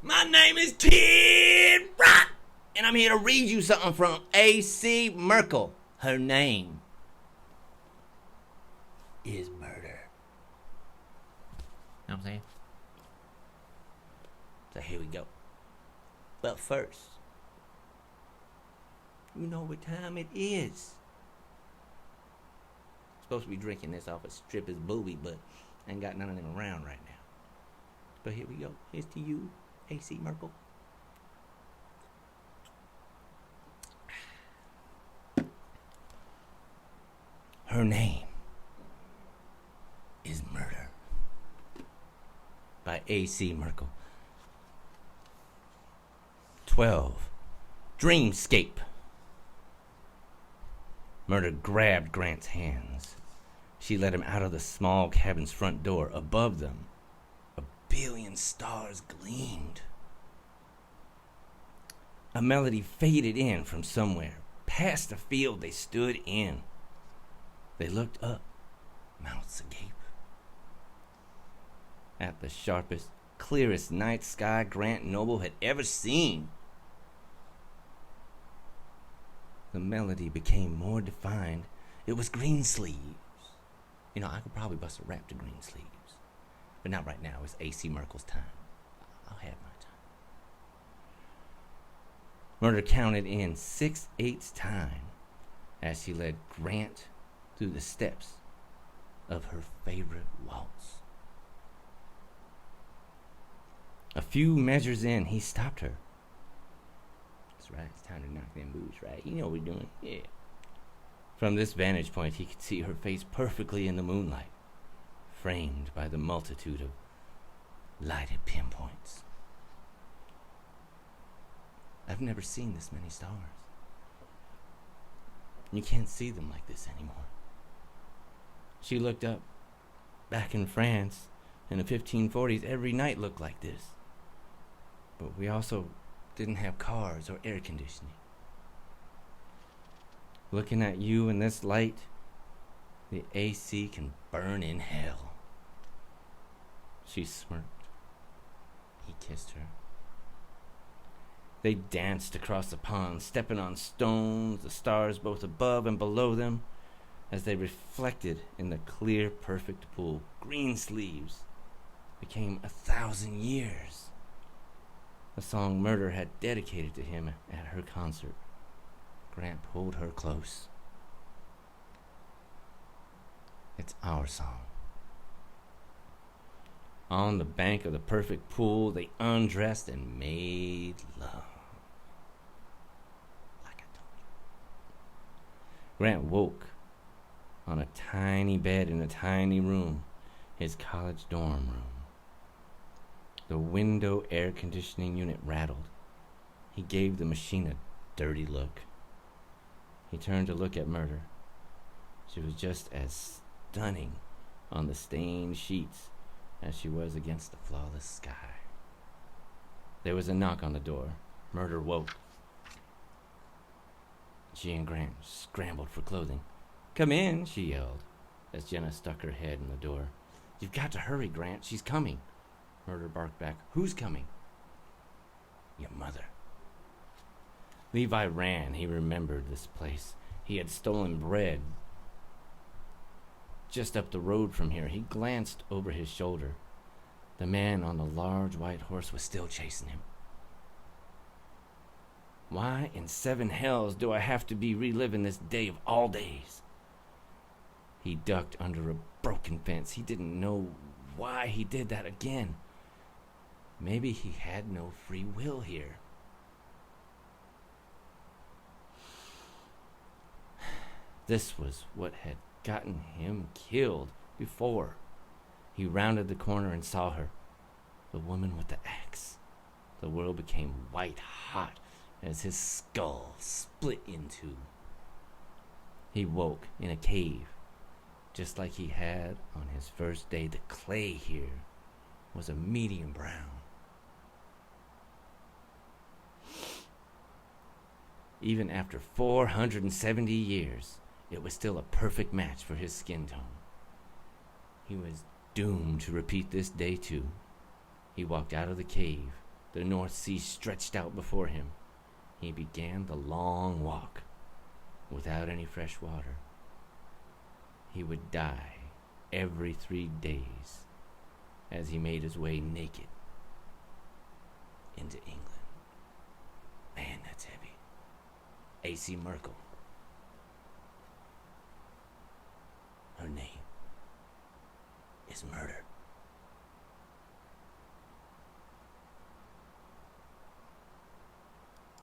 My name is Kid Rock, and I'm here to read you something from ACMerkel. Her name is murder. Know what I'm saying? So here we go. But first, you know what time it is. Supposed to be drinking this off a stripper's booby, but I ain't got none of them around right now. But here we go. Here's to you, ACMerkel. Her name is Murder by ACMerkel. 12. Dreamscape. Murder grabbed Grant's hands. She led him out of the small cabin's front door. Above them, a billion stars gleamed. A melody faded in from somewhere, past the field they stood in. They looked up, mouths agape. At the sharpest, clearest night sky Grant Noble had ever seen. The melody became more defined. It was Greensleeves. You know, I could probably bust a rap to Greensleeves. But not right now. It's ACMerkel's time. I'll have my time. Murder counted in 6/8 time as she led Grant through the steps of her favorite waltz. A few measures in, he stopped her. That's right, it's time to knock them boots, right? You know what we're doing, yeah. From this vantage point, he could see her face perfectly in the moonlight, framed by the multitude of lighted pinpoints. I've never seen this many stars. You can't see them like this anymore. She looked up. Back in France, in the 1540s, every night looked like this. But we also didn't have cars or air conditioning. Looking at you in this light, the AC can burn in hell. She smirked. He kissed her. They danced across the pond, stepping on stones, the stars both above and below them, as they reflected in the clear, perfect pool. Greensleeves became 1,000 years. The song Murder had dedicated to him at her concert. Grant pulled her close. It's our song. On the bank of the perfect pool, they undressed and made love. Like I told you. Grant woke on a tiny bed in a tiny room, his college dorm room. The window air conditioning unit rattled. He gave the machine a dirty look. He turned to look at Murder. She was just as stunning on the stained sheets as she was against the flawless sky. There was a knock on the door. Murder woke. She and Grant scrambled for clothing. "Come in," she yelled, as Jenna stuck her head in the door. "You've got to hurry, Grant. She's coming." Murder barked back. "Who's coming?" "Your mother." Levi ran. He remembered this place. He had stolen bread just up the road from here. He glanced over his shoulder. The man on the large white horse was still chasing him. Why in 7 hells do I have to be reliving this day of all days? He ducked under a broken fence. He didn't know why he did that again. Maybe he had no free will here. This was what had gotten him killed before. He rounded the corner and saw her, the woman with the axe. The world became white hot as his skull split in two. He woke in a cave, just like he had on his first day. The clay here was a medium brown. Even after 470 years, it was still a perfect match for his skin tone. He was doomed to repeat this day too. He walked out of the cave The North Sea stretched out before him. He began the long walk without any fresh water. He would die every 3 days as he made his way naked into England. Man, that's heavy. ACMerkel. Her name is murder.